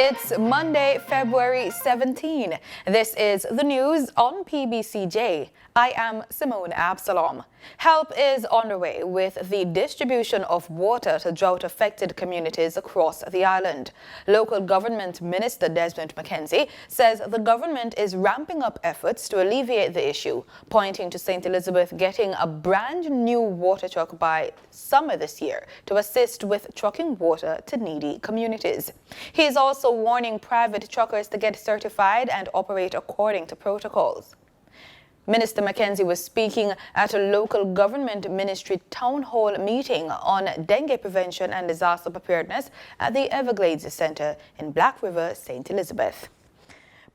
It's Monday, February 17. This is the news on PBCJ. I am Simone Absalom. Help is underway with the distribution of water to drought-affected communities across the island. Local Government Minister Desmond McKenzie says the government is ramping up efforts to alleviate the issue, pointing to St. Elizabeth getting a brand new water truck by summer this year to assist with trucking water to needy communities. He is also warning private truckers to get certified and operate according to protocols. Minister McKenzie was speaking at a local government ministry town hall meeting on dengue prevention and disaster preparedness at the Everglades Centre in Black River, St. Elizabeth.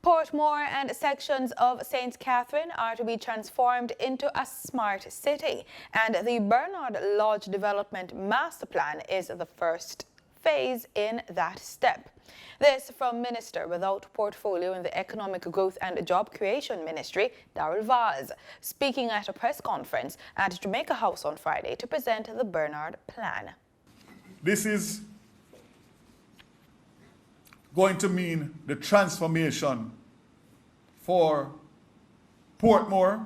Portmore and sections of St. Catherine are to be transformed into a smart city, and the Bernard Lodge Development Master Plan is the first phase in that step. This from Minister without portfolio in the Economic Growth and Job Creation Ministry, Darrell Vaz, speaking at a press conference at Jamaica House on Friday to present the Bernard Plan. This is going to mean the transformation for Portmore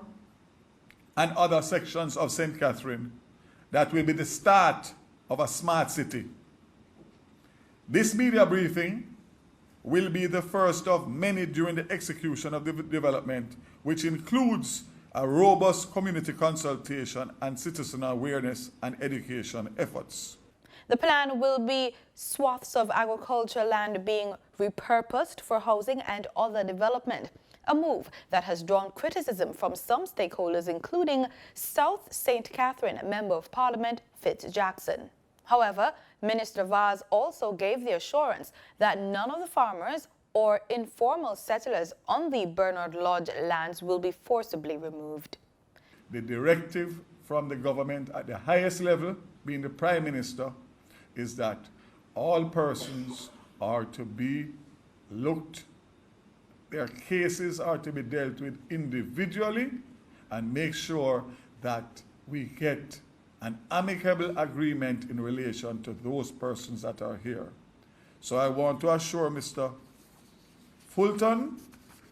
and other sections of St. Catherine that will be the start of a smart city. This media briefing will be the first of many during the execution of the development, which includes a robust community consultation and citizen awareness and education efforts. The plan will be swaths of agricultural land being repurposed for housing and other development, a move that has drawn criticism from some stakeholders, including South St. Catherine Member of Parliament Fitz Jackson. However, Minister Vaz also gave the assurance that none of the farmers or informal settlers on the Bernard Lodge lands will be forcibly removed. The directive from the government at the highest level, being the Prime Minister, is that all persons are to be looked, their cases are to be dealt with individually, and make sure that we get an amicable agreement in relation to those persons that are here. So I want to assure Mr. Fulton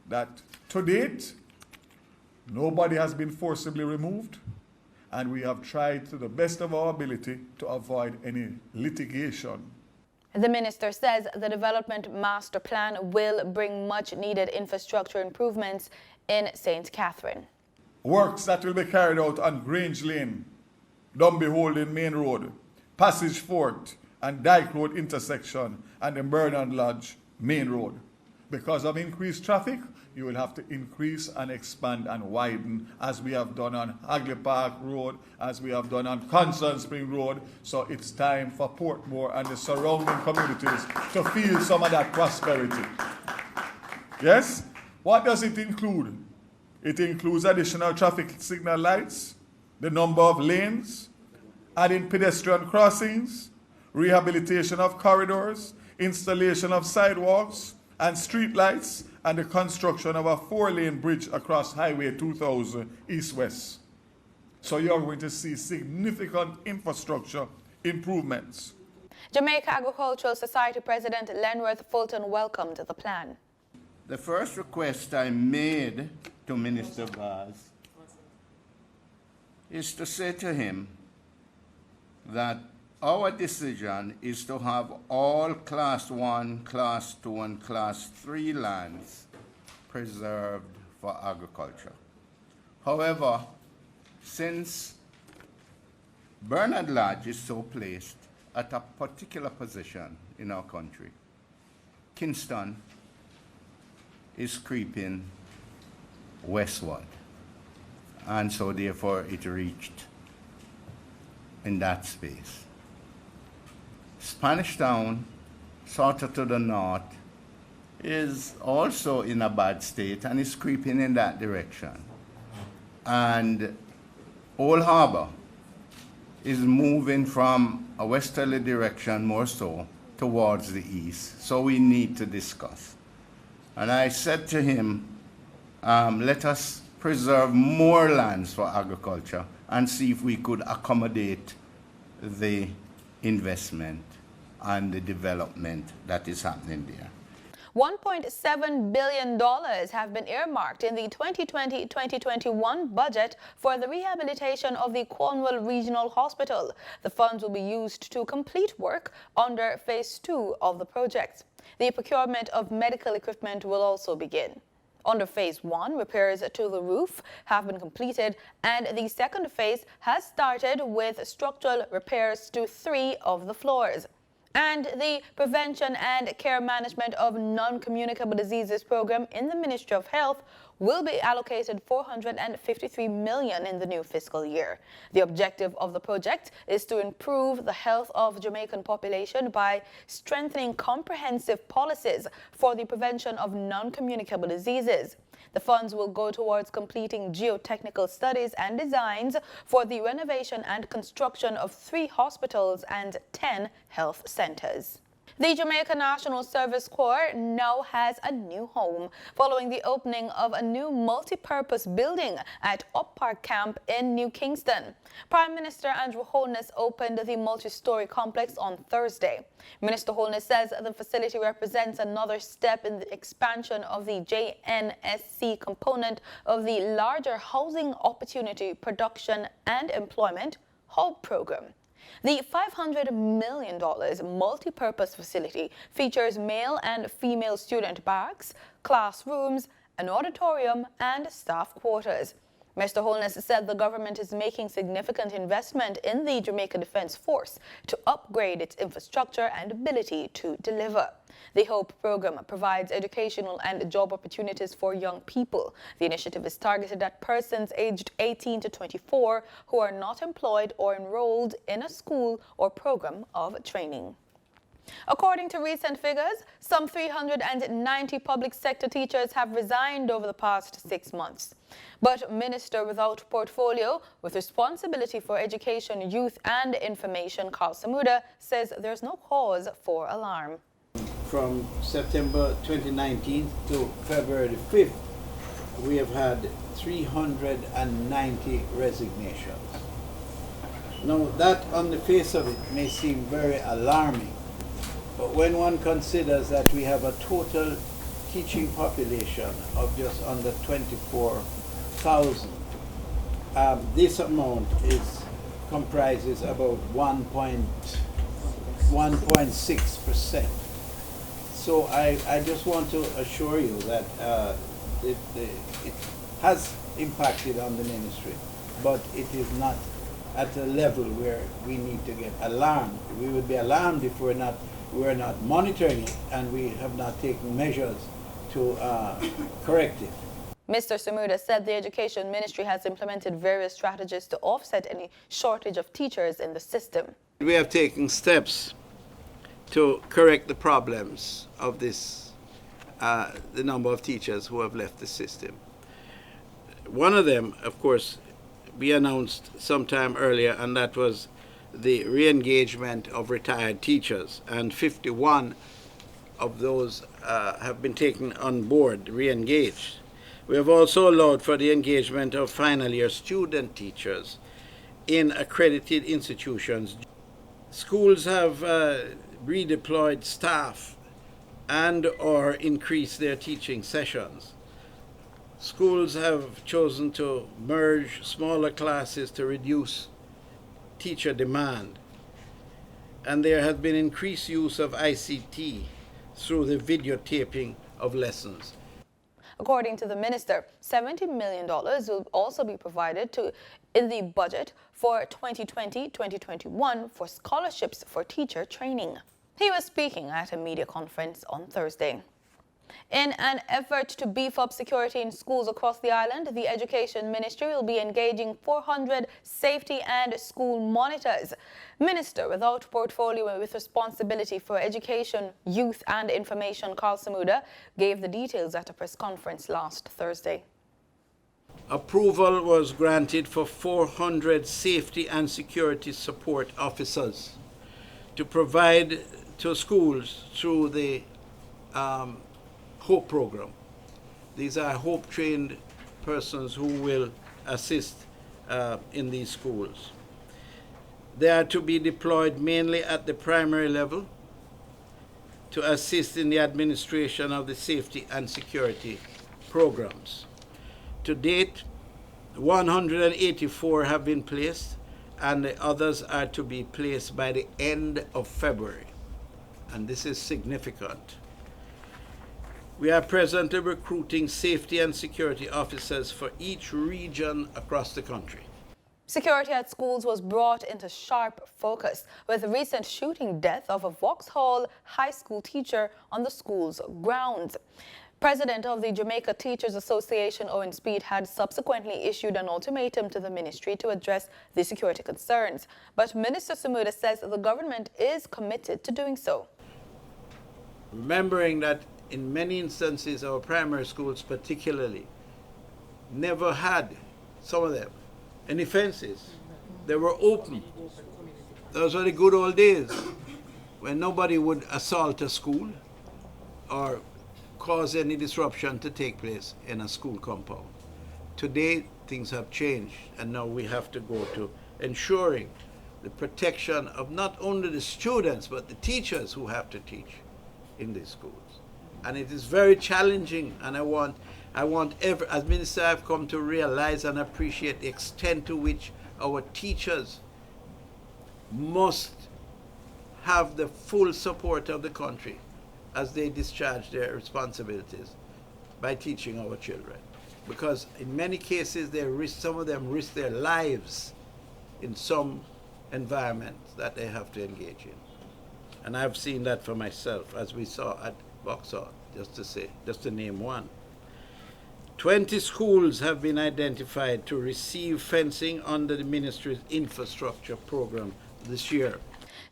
that to date, nobody has been forcibly removed, and we have tried to the best of our ability to avoid any litigation. The minister says the Development Master Plan will bring much needed infrastructure improvements in St. Catherine. Works that will be carried out on Grange Lane, Dumby Holding Main Road, Passage Fort and Dyke Road intersection, and the Bernard Lodge Main Road. Because of increased traffic, you will have to increase and expand and widen, as we have done on Hagley Park Road, as we have done on Constant Spring Road. So it's time for Portmore and the surrounding communities to feel some of that prosperity. Yes? What does it include? It includes additional traffic signal lights, the number of lanes, adding pedestrian crossings, rehabilitation of corridors, installation of sidewalks and street lights, and the construction of a 4-lane bridge across Highway 2000 east-west. So you're going to see significant infrastructure improvements. Jamaica Agricultural Society President Lenworth Fulton welcomed the plan. The first request I made to Minister Vaz is to say to him that our decision is to have all Class 1, Class 2, and Class 3 lands preserved for agriculture. However, since Bernard Lodge is so placed at a particular position in our country, Kingston is creeping westward. And so therefore it reached in that space. Spanish Town, sort of to the north, is also in a bad state and is creeping in that direction. And Old Harbor is moving from a westerly direction more so towards the east. So we need to discuss. And I said to him, let us preserve more lands for agriculture and see if we could accommodate the investment and the development that is happening there. $1.7 billion have been earmarked in the 2020-2021 budget for the rehabilitation of the Cornwall Regional Hospital. The funds will be used to complete work under Phase 2 of the project. The procurement of medical equipment will also begin. Under Phase 1, repairs to the roof have been completed, and the second phase has started with structural repairs to 3 of the floors. And the Prevention and Care Management of Non-Communicable Diseases program in the Ministry of Health will be allocated $453 million in the new fiscal year. The objective of the project is to improve the health of Jamaican population by strengthening comprehensive policies for the prevention of non-communicable diseases. The funds will go towards completing geotechnical studies and designs for the renovation and construction of 3 hospitals and 10 health centers. The Jamaica National Service Corps now has a new home following the opening of a new multi-purpose building at Up Park Camp in New Kingston. Prime Minister Andrew Holness opened the multi-story complex on Thursday. Minister Holness says the facility represents another step in the expansion of the JNSC component of the larger Housing Opportunity Production and Employment HOPE program. The $500 million multi-purpose facility features male and female student barracks, classrooms, an auditorium, and staff quarters. Mr. Holness said the government is making significant investment in the Jamaica Defence Force to upgrade its infrastructure and ability to deliver. The HOPE program provides educational and job opportunities for young people. The initiative is targeted at persons aged 18 to 24 who are not employed or enrolled in a school or program of training. According to recent figures, some 390 public sector teachers have resigned over the past 6 months. But Minister without portfolio with responsibility for education, youth and information, Kari says there's no cause for alarm. From September 2019 to February 5th, we have had 390 resignations. Now that on the face of it may seem very alarming, but when one considers that we have a total teaching population of just under 24,000, this amount comprises about 1.6%. So I just want to assure you that it has impacted on the ministry, but it is not at a level where we need to get alarmed. We would be alarmed if we're not monitoring it and we have not taken measures to correct it. Mr. Samuda said the Education Ministry has implemented various strategies to offset any shortage of teachers in the system. We have taken steps to correct the problems of this, the number of teachers who have left the system. One of them, of course, we announced sometime earlier, and that was the re-engagement of retired teachers, and 51 of those have been taken on board, re-engaged. We have also allowed for the engagement of final year student teachers in accredited institutions. Schools have redeployed staff and or increased their teaching sessions. Schools have chosen to merge smaller classes to reduce teacher demand. And there has been increased use of ICT through the videotaping of lessons. According to the minister, $70 million will also be provided in the budget for 2020-2021 for scholarships for teacher training. He was speaking at a media conference on Thursday. In an effort to beef up security in schools across the island, the Education Ministry will be engaging 400 safety and school monitors. Minister without portfolio with responsibility for education, youth and information, Kari gave the details at a press conference last Thursday. Approval was granted for 400 safety and security support officers to provide to schools through the HOPE program. These are HOPE-trained persons who will assist in these schools. They are to be deployed mainly at the primary level to assist in the administration of the safety and security programs. To date, 184 have been placed, and the others are to be placed by the end of February. And this is significant. We are presently recruiting safety and security officers for each region across the country. Security at schools was brought into sharp focus with the recent shooting death of a Vauxhall High School teacher on the school's grounds. President of the Jamaica Teachers Association, Owen Speed, had subsequently issued an ultimatum to the ministry to address the security concerns. But Minister Samuda says the government is committed to doing so. Remembering that in many instances our primary schools particularly never had, some of them, any fences. They were open. Those were the good old days when nobody would assault a school or cause any disruption to take place in a school compound. Today, things have changed, and now we have to go to ensuring the protection of not only the students, but the teachers who have to teach in these schools. And it is very challenging, and I want as minister, I've come to realize and appreciate the extent to which our teachers must have the full support of the country as they discharge their responsibilities by teaching our children. Because in many cases, some of them risk their lives in some environments that they have to engage in. And I've seen that for myself, as we saw at Vauxhall, just to name one. 20 schools have been identified to receive fencing under the ministry's infrastructure program this year.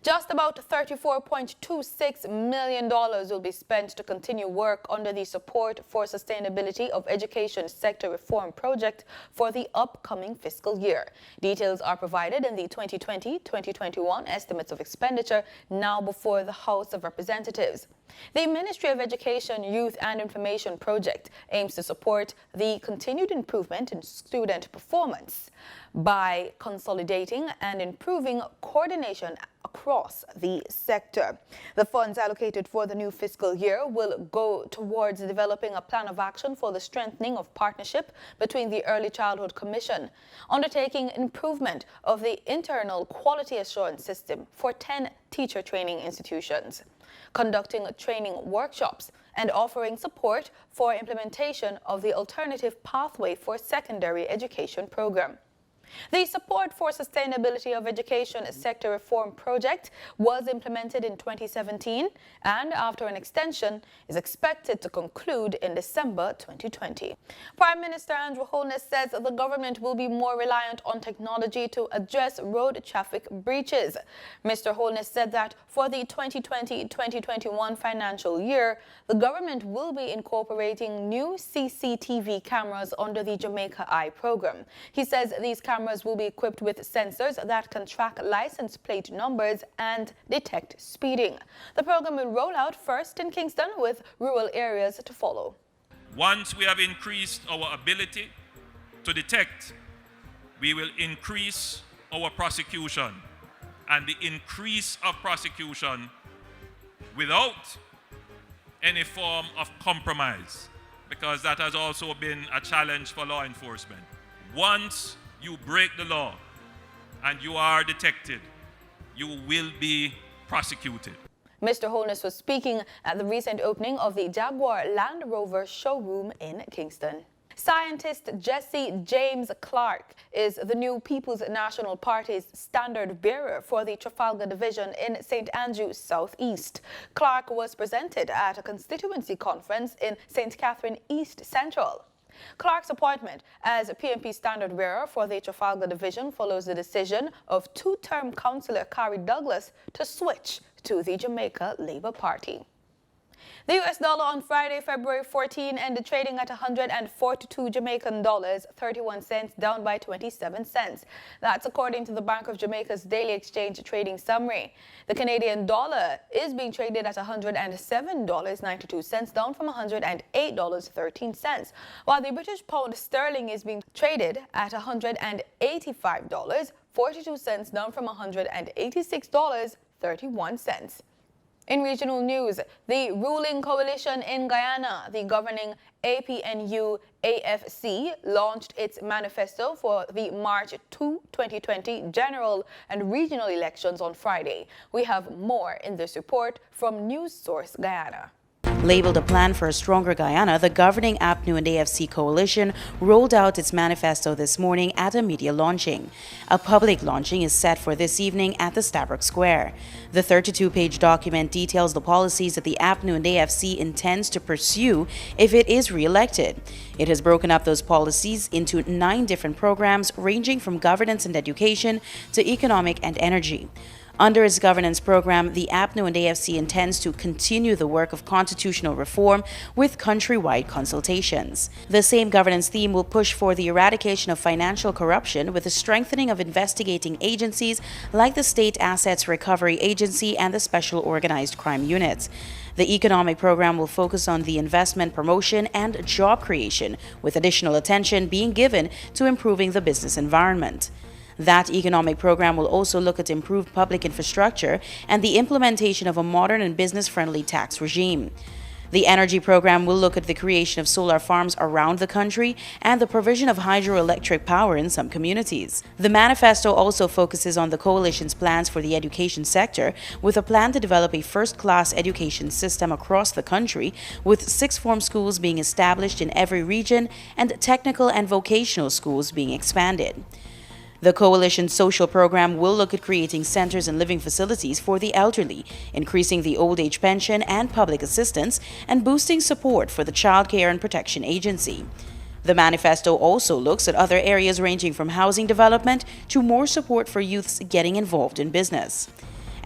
Just about $34.26 million will be spent to continue work under the Support for Sustainability of Education Sector Reform project for the upcoming fiscal year. Details are provided in the 2020-2021 estimates of expenditure now before the House of Representatives. The Ministry of Education, Youth and Information project aims to support the continued improvement in student performance by consolidating and improving coordination across the sector. The funds allocated for the new fiscal year will go towards developing a plan of action for the strengthening of partnership between the Early Childhood Commission, undertaking improvement of the internal quality assurance system for 10 teacher training institutions, conducting training workshops, and offering support for implementation of the Alternative Pathway for Secondary Education program. The Support for Sustainability of Education Sector Reform project was implemented in 2017 and, after an extension, is expected to conclude in December 2020. Prime Minister Andrew Holness says the government will be more reliant on technology to address road traffic breaches. Mr. Holness said that for the 2020-2021 financial year, the government will be incorporating new CCTV cameras under the Jamaica Eye program. He says these cameras will be equipped with sensors that can track license plate numbers and detect speeding. The program will roll out first in Kingston, with rural areas to follow. Once we have increased our ability to detect, we will increase our prosecution, and the increase of prosecution without any form of compromise, because that has also been a challenge for law enforcement. Once you break the law and you are detected, you will be prosecuted. Mr. Holness was speaking at the recent opening of the Jaguar Land Rover showroom in Kingston. Scientist Jesse James Clarke is the new People's National Party's standard bearer for the Trafalgar Division in St. Andrews South East. Clarke was presented at a constituency conference in St. Catherine East Central. Clarke's appointment as PNP standard bearer for the Trafalgar Division follows the decision of two-term councillor Kari to switch to the Jamaica Labour Party. The US dollar on Friday, February 14, ended trading at 142 Jamaican dollars, 31 cents, down by 27 cents. That's according to the Bank of Jamaica's daily exchange trading summary. The Canadian dollar is being traded at $107.92, down from $108.13, while the British pound sterling is being traded at $185.42, down from $186.31. In regional news, the ruling coalition in Guyana, the governing APNU AFC, launched its manifesto for the March 2, 2020 general and regional elections on Friday. We have more in this report from News Source Guyana. Labeled a plan for a stronger Guyana, the governing APNU and AFC coalition rolled out its manifesto this morning at a media launching. A public launching is set for this evening at the Stabroek Square. The 32-page document details the policies that the APNU and AFC intends to pursue if it is re-elected. It has broken up those policies into 9 different programs ranging from governance and education to economic and energy. Under its governance program, the APNU and AFC intends to continue the work of constitutional reform with countrywide consultations. The same governance theme will push for the eradication of financial corruption with the strengthening of investigating agencies like the State Assets Recovery Agency and the Special Organized Crime Units. The economic program will focus on the investment promotion and job creation, with additional attention being given to improving the business environment. That economic program will also look at improved public infrastructure and the implementation of a modern and business-friendly tax regime. The energy program will look at the creation of solar farms around the country and the provision of hydroelectric power in some communities. The manifesto also focuses on the coalition's plans for the education sector, with a plan to develop a first-class education system across the country, with 6th form schools being established in every region and technical and vocational schools being expanded. The coalition's social program will look at creating centers and living facilities for the elderly, increasing the old age pension and public assistance, and boosting support for the Child Care and Protection Agency. The manifesto also looks at other areas ranging from housing development to more support for youths getting involved in business.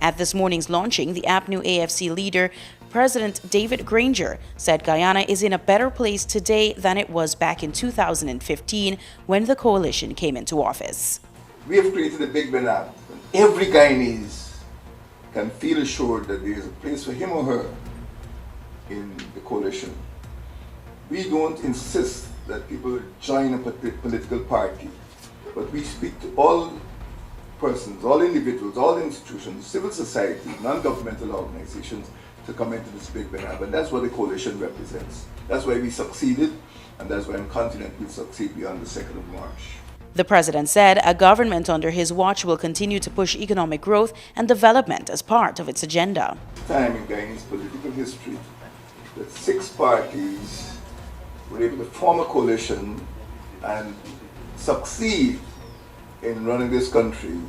At this morning's launching, the APNU AFC leader, President David Granger, said Guyana is in a better place today than it was back in 2015 when the coalition came into office. We have created a big banana. Every Guyanese can feel assured that there is a place for him or her in the coalition. We don't insist that people join a political party, but we speak to all persons, all individuals, all institutions, civil society, non-governmental organizations to come into this big banana, and that's what the coalition represents. That's why we succeeded, and that's why I'm confident we'll succeed beyond the 2nd of March. The president said a government under his watch will continue to push economic growth and development as part of its agenda. Time in Guyanese political history that 6 parties were able to form a coalition and succeed in running this country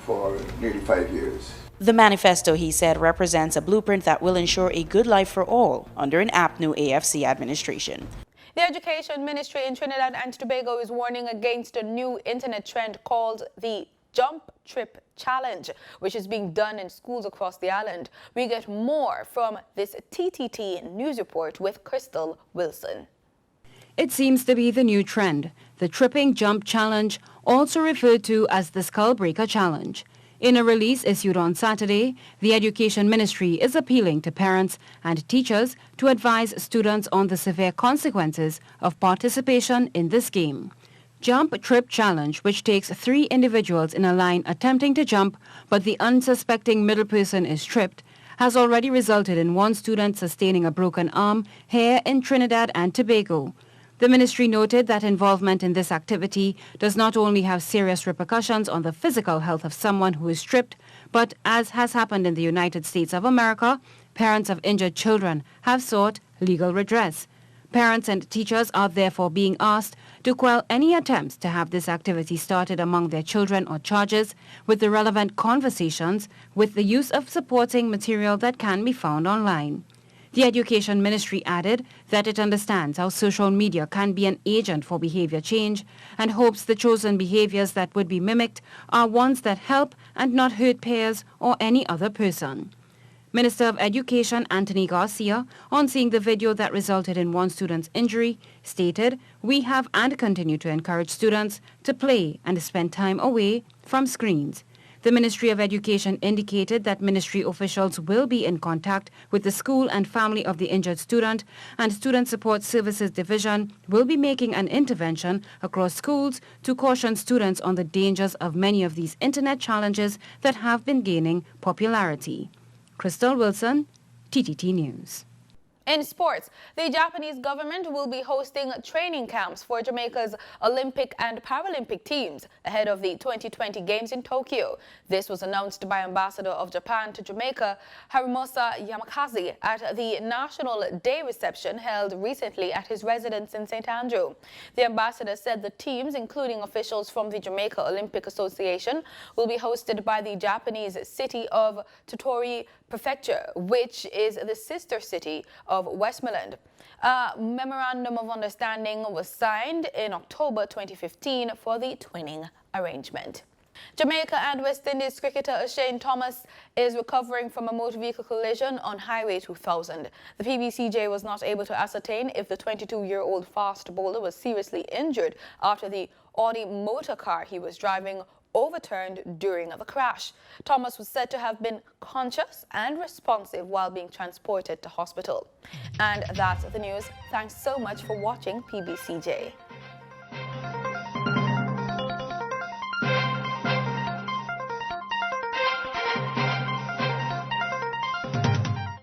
for nearly 5 years. The manifesto, he said, represents a blueprint that will ensure a good life for all under an APNU AFC administration. The Education Ministry in Trinidad and Tobago is warning against a new internet trend called the Jump Trip Challenge, which is being done in schools across the island. We get more from this TTT news report with Crystal Wilson. It seems to be the new trend, the Tripping Jump Challenge, also referred to as the Skull Breaker Challenge. In a release issued on Saturday, the Education Ministry is appealing to parents and teachers to advise students on the severe consequences of participation in this game. Jump Trip Challenge, which takes 3 individuals in a line attempting to jump, but the unsuspecting middle person is tripped, has already resulted in 1 student sustaining a broken arm here in Trinidad and Tobago. The ministry noted that involvement in this activity does not only have serious repercussions on the physical health of someone who is tripped, but as has happened in the United States of America, parents of injured children have sought legal redress. Parents and teachers are therefore being asked to quell any attempts to have this activity started among their children or charges with the relevant conversations with the use of supporting material that can be found online. The Education Ministry added that it understands how social media can be an agent for behavior change and hopes the chosen behaviors that would be mimicked are ones that help and not hurt peers or any other person. Minister of Education Anthony Garcia, on seeing the video that resulted in 1 student's injury, stated, "We have and continue to encourage students to play and spend time away from screens." The Ministry of Education indicated that ministry officials will be in contact with the school and family of the injured student, and Student Support Services Division will be making an intervention across schools to caution students on the dangers of many of these internet challenges that have been gaining popularity. Crystal Wilson, TTT News. In sports, the Japanese government will be hosting training camps for Jamaica's Olympic and Paralympic teams ahead of the 2020 Games in Tokyo. This was announced by Ambassador of Japan to Jamaica, Harumosa Yamakaze, at the National Day reception held recently at his residence in St. Andrew. The ambassador said the teams, including officials from the Jamaica Olympic Association, will be hosted by the Japanese city of Tottori Prefecture, which is the sister city of Westmoreland. A memorandum of understanding was signed in October 2015 for the twinning arrangement. Jamaica and West Indies cricketer Shane Thomas is recovering from a motor vehicle collision on Highway 2000. The PBCJ was not able to ascertain if the 22-year-old fast bowler was seriously injured after the Audi motor car he was driving overturned during the crash. Thomas was said to have been conscious and responsive while being transported to hospital. And that's the news. Thanks so much for watching PBCJ.